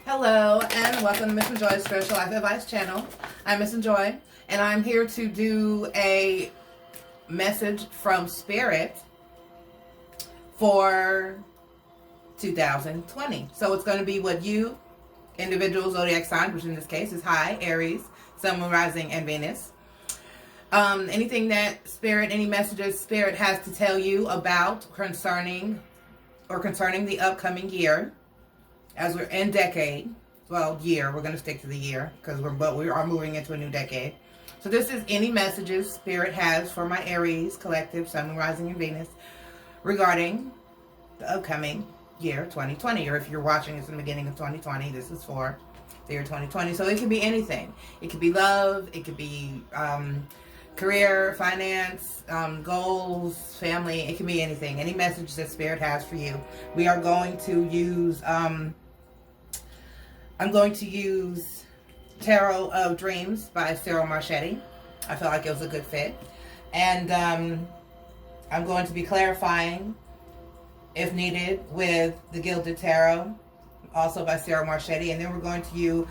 Hello and welcome to Missn Joy's Spiritual Life Advice channel. I'm Missn Joy and I'm here to do a message from Spirit for 2020. So it's going to be what you, individual zodiac sign, which in this case is Aries, Sun, Moon, Rising, and Venus. Anything that Spirit, any messages Spirit has to tell you about concerning the upcoming year. As we're in decade, well, year, we're going to stick to the year because we are moving into a new decade. So this is any messages Spirit has for my Aries collective, Sun, Moon, Rising, and Venus regarding the upcoming year 2020. Or if you're watching this in the beginning of 2020, this is for the year 2020. So it could be anything. It could be love. It could be career, finance, goals, family. It can be anything. Any message that Spirit has for you. We are going to use... I'm going to use Tarot of Dreams by Cyril Marchetti. I felt like it was a good fit. And I'm going to be clarifying, if needed, with the Gilded Tarot, also by Cyril Marchetti. And then we're going to you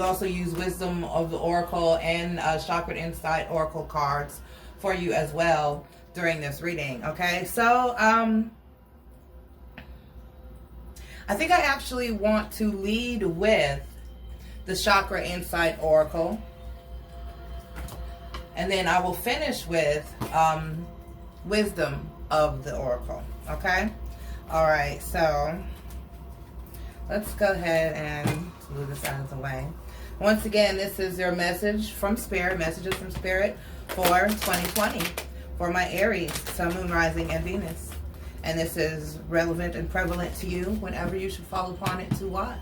also use Wisdom of the Oracle and Chakra Insight Oracle cards for you as well during this reading. Okay, so I think I actually want to lead with the Chakra Insight Oracle. And then I will finish with Wisdom of the Oracle. Okay? Alright, so let's go ahead and move this out of the way. Once again, this is your message from Spirit, messages from Spirit for 2020 for my Aries, Sun, Moon, Rising, and Venus. And this is relevant and prevalent to you whenever you should fall upon it to watch.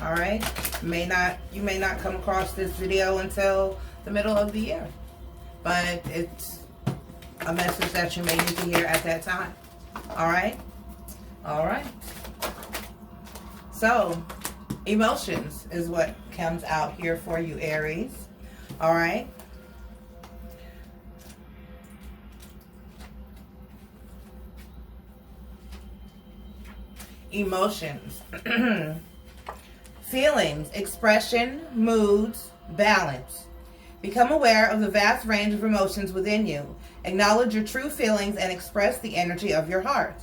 All right? You may not come across this video until the middle of the year. But it's a message that you may need to hear at that time. All right? All right. So, emotions is what comes out here for you, Aries. All right? Emotions. Feelings, expression, moods, balance. Become aware of the vast range of emotions within you. Acknowledge your true feelings and express the energy of your heart.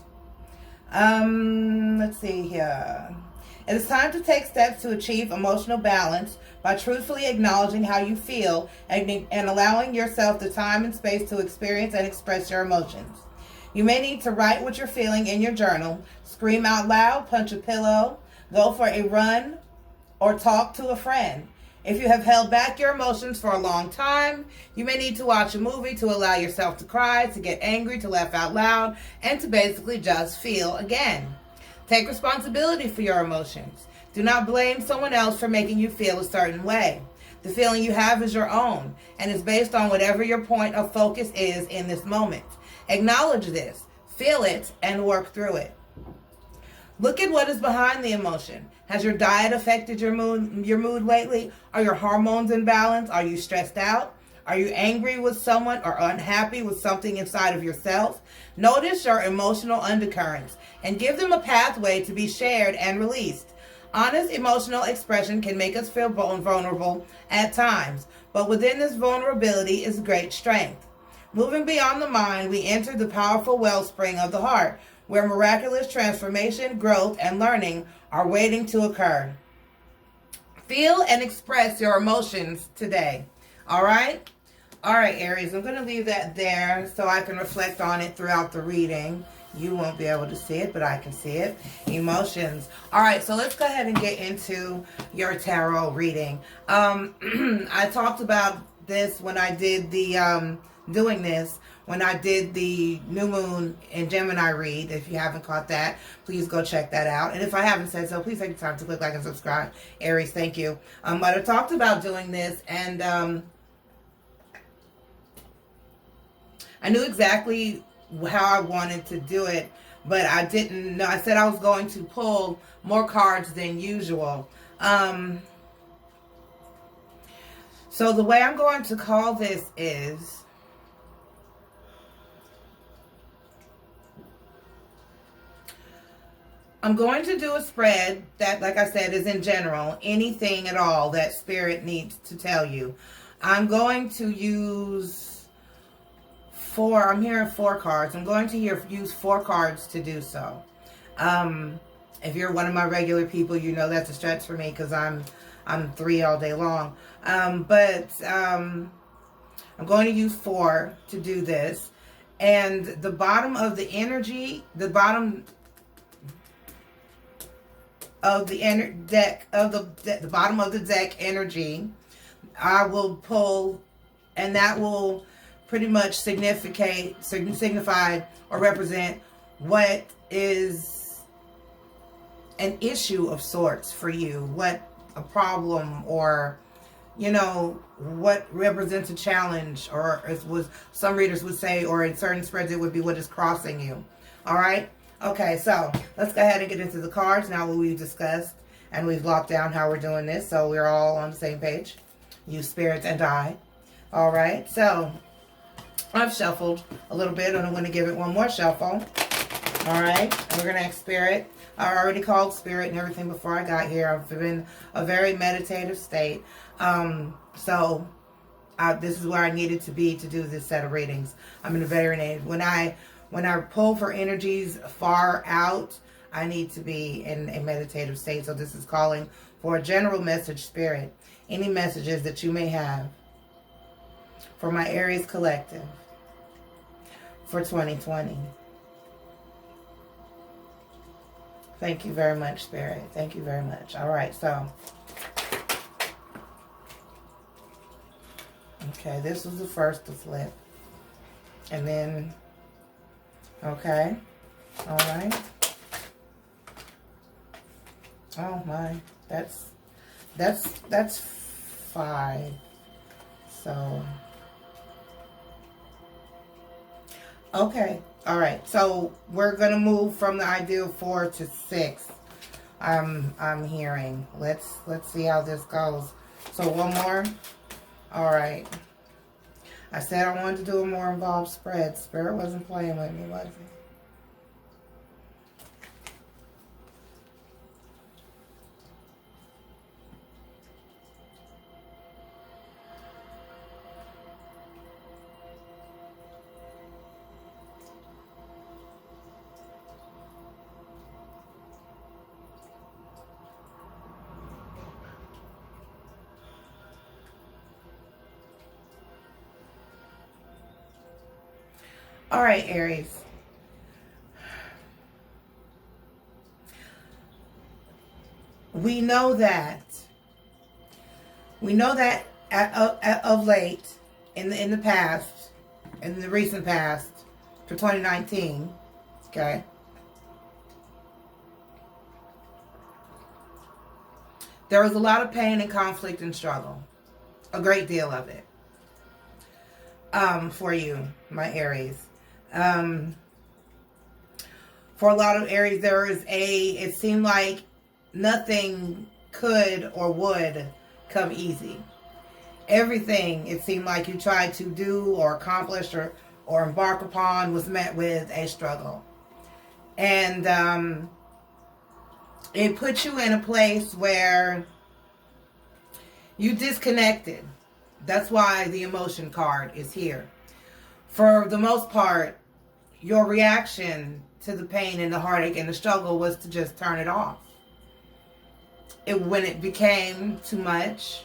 Let's see here. It is time to take steps to achieve emotional balance by truthfully acknowledging how you feel and allowing yourself the time and space to experience and express your emotions. You may need to write what you're feeling in your journal, scream out loud, punch a pillow, go for a run, or talk to a friend. If you have held back your emotions for a long time, you may need to watch a movie to allow yourself to cry, to get angry, to laugh out loud, and to basically just feel again. Take responsibility for your emotions. Do not blame someone else for making you feel a certain way. The feeling you have is your own and is based on whatever your point of focus is in this moment. Acknowledge this, feel it, and work through it. Look at what is behind the emotion. Has your diet affected your mood lately? Are your hormones in balance? Are you stressed out? Are you angry with someone or unhappy with something inside of yourself? Notice your emotional undercurrents and give them a pathway to be shared and released. Honest emotional expression can make us feel vulnerable at times, but within this vulnerability is great strength. Moving beyond the mind, we enter the powerful wellspring of the heart, where miraculous transformation, growth, and learning are waiting to occur. Feel and express your emotions today. All right? All right, Aries, I'm going to leave that there so I can reflect on it throughout the reading. You won't be able to see it, but I can see it. Emotions. All right, so let's go ahead and get into your tarot reading. I talked about this when I did the... when I did the new moon in Gemini read. If you haven't caught that, please go check that out. And if I haven't said so, please take the time to click like and subscribe. Aries, thank you. But I talked about doing this, and I knew exactly how I wanted to do it, but I didn't know. I said I was going to pull more cards than usual. So the way I'm going to call this is I'm going to do a spread that, like I said, is in general. Anything at all that Spirit needs to tell you. I'm going to use four. I'm hearing 4 cards. I'm going to use 4 cards to do so. If you're one of my regular people, you know that's a stretch for me because I'm 3 all day long. But I'm going to use 4 to do this. And the bottom of the energy, the bottom of the deck of the bottom of the deck energy, I will pull, and that will pretty much signify or represent what is an issue of sorts for you, what a problem, or you know, what represents a challenge, or as was some readers would say, or in certain spreads it would be what is crossing you. All right. Okay, so let's go ahead and get into the cards now that we've discussed and we've locked down how we're doing this, so we're all on the same page, you spirits and I. All right, so I've shuffled a little bit, and I'm going to give it one more shuffle. All right, and we're going to ask Spirit. I already called Spirit and everything before I got here. I've been in a very meditative state. So this is where I needed to be to do this set of readings. I'm in a very when I pull for energies far out, I need to be in a meditative state. So this is calling for a general message, Spirit. Any messages that you may have for my Aries collective for 2020. Thank you very much, Spirit. Thank you very much. All right, so. Okay, this was the first to flip. And then, okay. All right. Oh my, that's 5. So, okay. All right. So we're gonna move from the idea of 4 to 6. I'm hearing. Let's see how this goes. So one more. All right. I said I wanted to do a more involved spread. Spirit wasn't playing with me, was he? All right, Aries. We know that of late, in the past, in the recent past, for 2019, okay, there was a lot of pain and conflict and struggle, a great deal of it, for you, my Aries. For a lot of Aries, it seemed like nothing could or would come easy. Everything, it seemed like you tried to do or accomplish or embark upon was met with a struggle. And it put you in a place where you disconnected. That's why the emotion card is here. For the most part, your reaction to the pain and the heartache and the struggle was to just turn it off. When it became too much,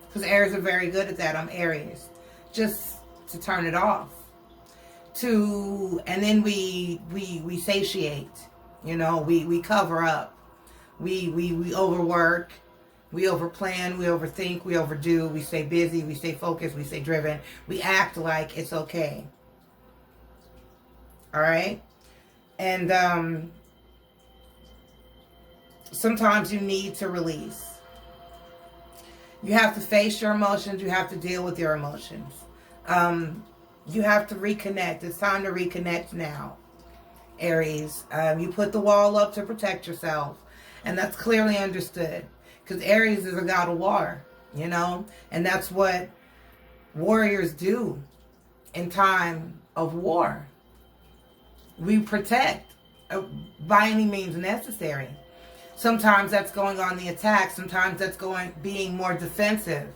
because Aries are very good at that. I'm Aries. Just to turn it off. And then we satiate. You know, we cover up. We overwork. We overplan, we overthink, we overdo, we stay busy, we stay focused, we stay driven. We act like it's okay. All right? And sometimes you need to release. You have to face your emotions. You have to deal with your emotions. You have to reconnect. It's time to reconnect now, Aries. You put the wall up to protect yourself. And that's clearly understood. Because Aries is a god of war, you know? And that's what warriors do in time of war. We protect by any means necessary. Sometimes that's going on the attack. Sometimes that's being more defensive.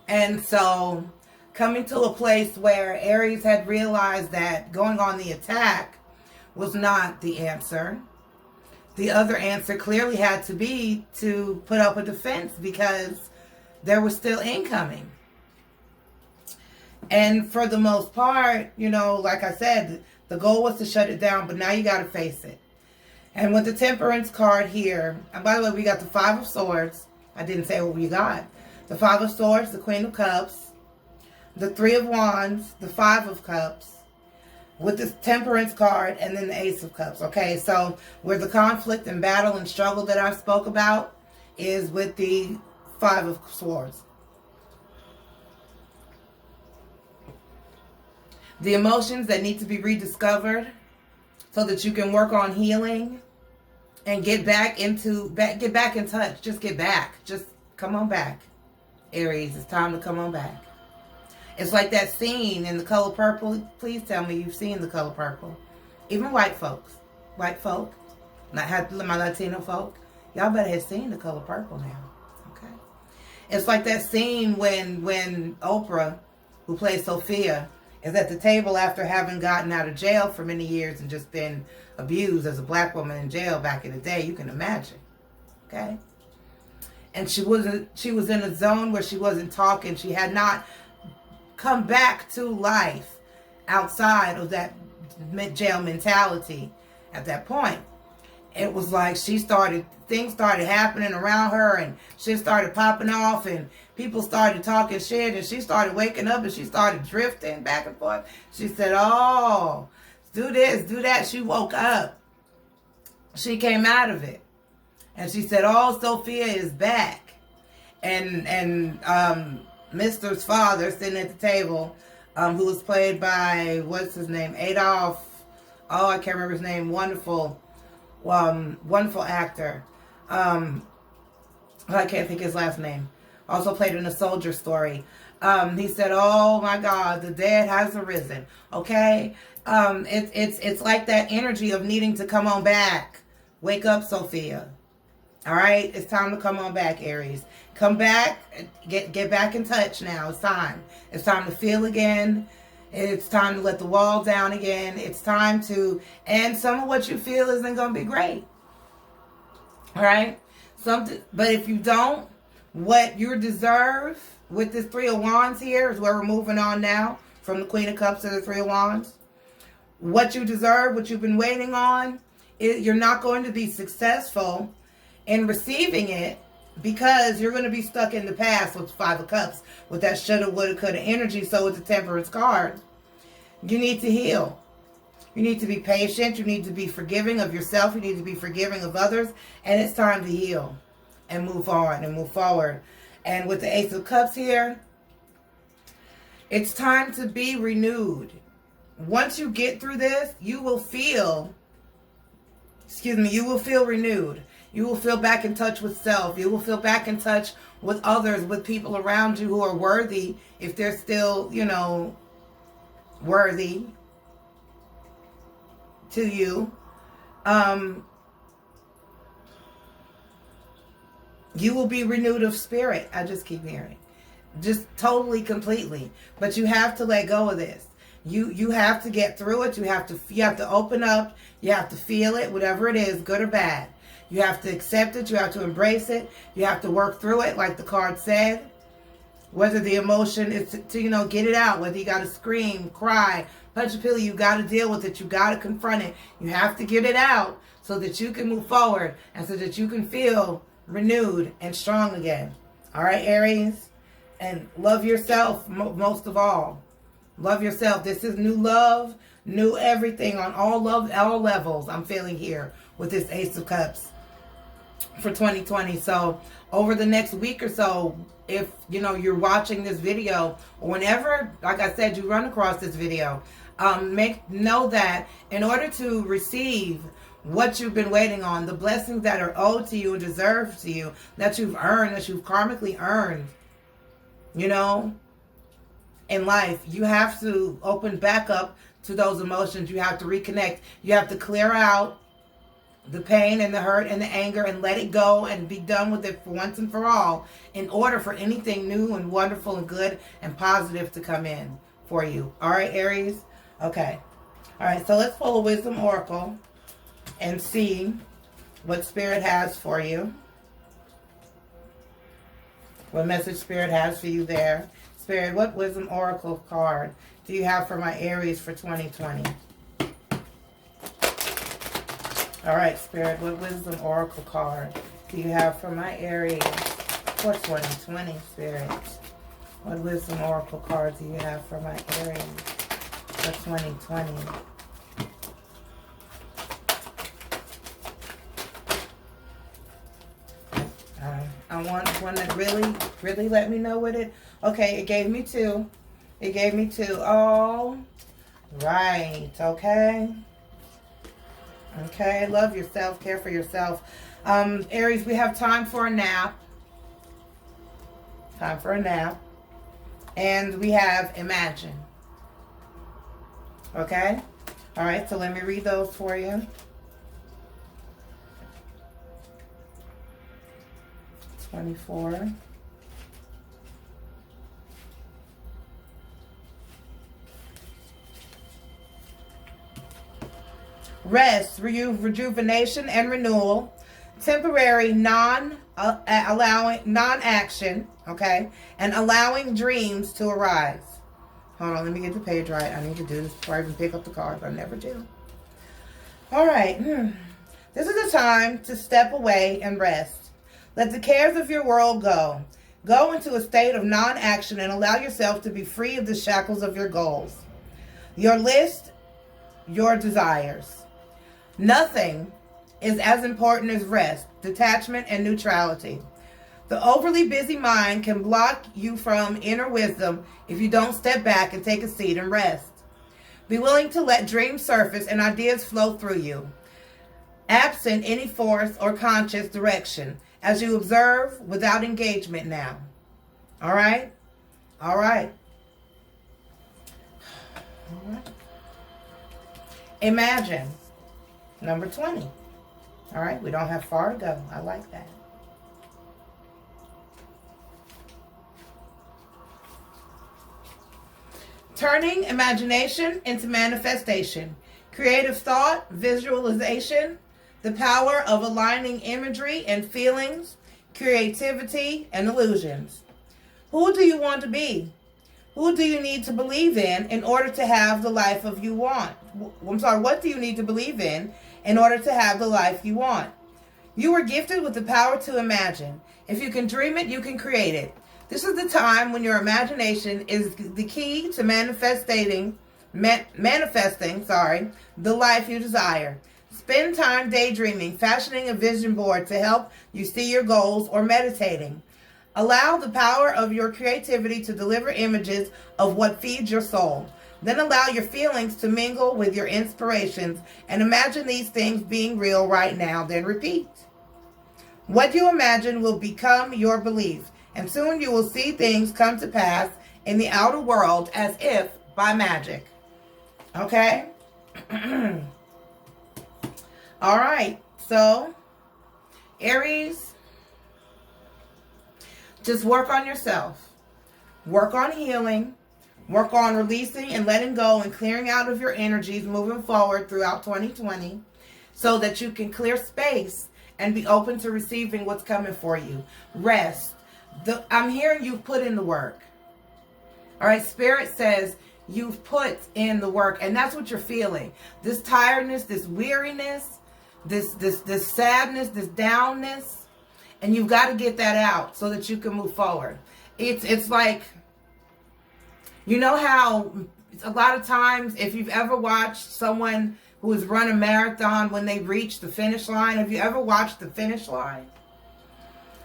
And so coming to a place where Aries had realized that going on the attack was not the answer. The other answer clearly had to be to put up a defense because there was still incoming. And for the most part, like I said, the goal was to shut it down, but now you got to face it. And with the Temperance card here, and by the way, we got the Five of Swords. I didn't say what we got. The Five of Swords, the Queen of Cups, the Three of Wands, the Five of Cups, with the Temperance card, and then the Ace of Cups. Okay, so where the conflict and battle and struggle that I spoke about is with the Five of Swords. The emotions that need to be rediscovered so that you can work on healing and get back in touch. Just get back. Just come on back. Aries, it's time to come on back. It's like that scene in The Color Purple. Please tell me you've seen The Color Purple. Even white folk, not my Latino folk, y'all better have seen The Color Purple now. Okay. It's like that scene when Oprah, who plays Sophia, is at the table after having gotten out of jail for many years and just been abused as a black woman in jail back in the day. You can imagine. Okay? And she was in a zone where she wasn't talking. She had not come back to life outside of that jail mentality at that point. It was like things started happening around her and shit started popping off and people started talking shit and she started waking up and she started drifting back and forth. She said, oh, do this, do that. She woke up. She came out of it. And she said, oh, Sophia is back. And Mr.'s father sitting at the table, who was played by, what's his name? Adolf. Oh, I can't remember his name. Wonderful actor. I can't think his last name. Also played in A Soldier Story. He said, oh my God, the dead has arisen. Okay? It's like that energy of needing to come on back. Wake up, Sophia. All right? It's time to come on back, Aries. Come back. Get back in touch now. It's time. It's time to feel again. It's time to let the wall down again. It's time to, and some of what you feel isn't going to be great. All right? But if you don't, what you deserve with this Three of Wands here is where we're moving on now from the Queen of Cups to the Three of Wands. What you deserve, what you've been waiting on, you're not going to be successful in receiving it because you're going to be stuck in the past with the Five of Cups, with that shoulda, woulda, coulda energy. So with the Temperance card, you need to heal. You need to be patient. You need to be forgiving of yourself. You need to be forgiving of others. And it's time to heal and move on and move forward. And with the Ace of Cups here, it's time to be renewed. Once you get through this, you will feel renewed. You will feel back in touch with self. You will feel back in touch with others, with people around you who are worthy, if they're still, worthy to you. You will be renewed of spirit. I just keep hearing. Just totally, completely. But you have to let go of this. You have to get through it. You have to open up. You have to feel it, whatever it is, good or bad. You have to accept it. You have to embrace it. You have to work through it, like the card said. Whether the emotion is to get it out. Whether you got to scream, cry, punch a pillow, you got to deal with it. You got to confront it. You have to get it out so that you can move forward and so that you can feel renewed and strong again. All right, Aries? And love yourself most of all. Love yourself. This is new love, new everything on all levels I'm feeling here with this Ace of Cups for 2020. So over the next week or so, if you're watching this video or whenever, like I said, you run across this video, know that in order to receive what you've been waiting on, the blessings that are owed to you and deserved to you, that you've earned, that you've karmically earned, in life, you have to open back up to those emotions. You have to reconnect. You have to clear out the pain and the hurt and the anger and let it go and be done with it for once and for all in order for anything new and wonderful and good and positive to come in for you. All right, Aries? Okay. All right, so let's pull a wisdom oracle and see what Spirit has for you. What message Spirit has for you there. Spirit, what wisdom oracle card do you have for my Aries for 2020? All right, Spirit, what wisdom oracle card do you have for my Aries for 2020, Spirit? What wisdom oracle card do you have for my Aries for 2020? I want one that really let me know what it... Okay, it gave me two. It gave me two. All right, okay. Okay, love yourself, care for yourself. Aries, we have time for a nap. Time for a nap. And we have imagine. Okay? All right, so let me read those for you. 24. Rest, rejuvenation, and renewal. Temporary non-action, okay? And allowing dreams to arise. Hold on, let me get the page right. I need to do this before I even pick up the card, but I never do. All right. This is the time to step away and rest. Let the cares of your world go. Go into a state of non-action and allow yourself to be free of the shackles of your goals. Your list, your desires. Nothing is as important as rest, detachment, and neutrality. The overly busy mind can block you from inner wisdom if you don't step back and take a seat and rest. Be willing to let dreams surface and ideas flow through you, absent any force or conscious direction, as you observe without engagement now. All right? All right. All right. Imagine. Number 20. All right, we don't have far to go. I like that. Turning imagination into manifestation. Creative thought, visualization, the power of aligning imagery and feelings, creativity, and illusions. Who do you want to be? Who do you need to believe in order to have the life of you want? What do you need to believe in order to have the life you want? You were gifted with the power to imagine. If you can dream it, you can create it. This is the time when your imagination is the key to manifesting the life you desire. Spend time daydreaming, fashioning a vision board to help you see your goals, or meditating. Allow the power of your creativity to deliver images of what feeds your soul. Then allow your feelings to mingle with your inspirations and imagine these things being real right now. Then repeat. What you imagine will become your belief, and soon you will see things come to pass in the outer world as if by magic. Okay? All right. So, Aries, just work on yourself. Work on healing. Work on releasing and letting go and clearing out of your energies moving forward throughout 2020 so that you can clear space and be open to receiving what's coming for you. Rest. I'm hearing you've put in the work. All right, Spirit says you've put in the work, and that's what you're feeling. This tiredness, this weariness, this sadness, this downness, and you've got to get that out so that you can move forward. It's like, you know how a lot of times, if you've ever watched someone who has run a marathon, when they reach the finish line, have you ever watched the finish line?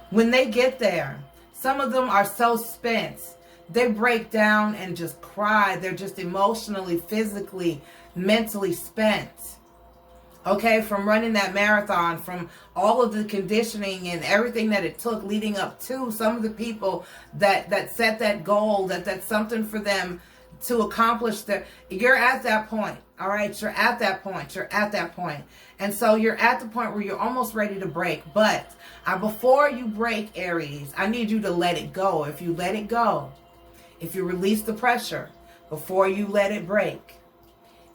When they get there, some of them are so spent. They break down and just cry. They're just emotionally, physically, mentally spent. Okay, from running that marathon, from all of the conditioning and everything that it took leading up to some of the people that set that goal, that's something for them to accomplish. You're at that point. All right, you're at that point. You're at that point. And so you're at the point where you're almost ready to break. But before you break, Aries, I need you to let it go. If you let it go, if you release the pressure before you let it break,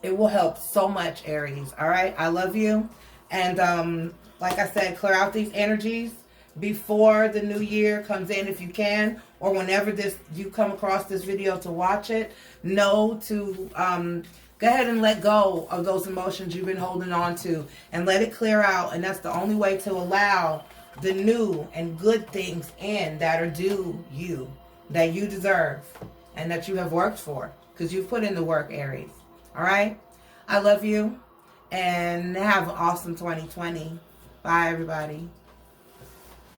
it will help so much, Aries. All right, I love you. And like I said, clear out these energies before the new year comes in if you can, or whenever you come across this video to watch it. Know to go ahead and let go of those emotions you've been holding on to and let it clear out. And that's the only way to allow the new and good things in that are due you, that you deserve and that you have worked for, because you've put in the work, Aries. All right? I love you and have an awesome 2020. Bye, everybody.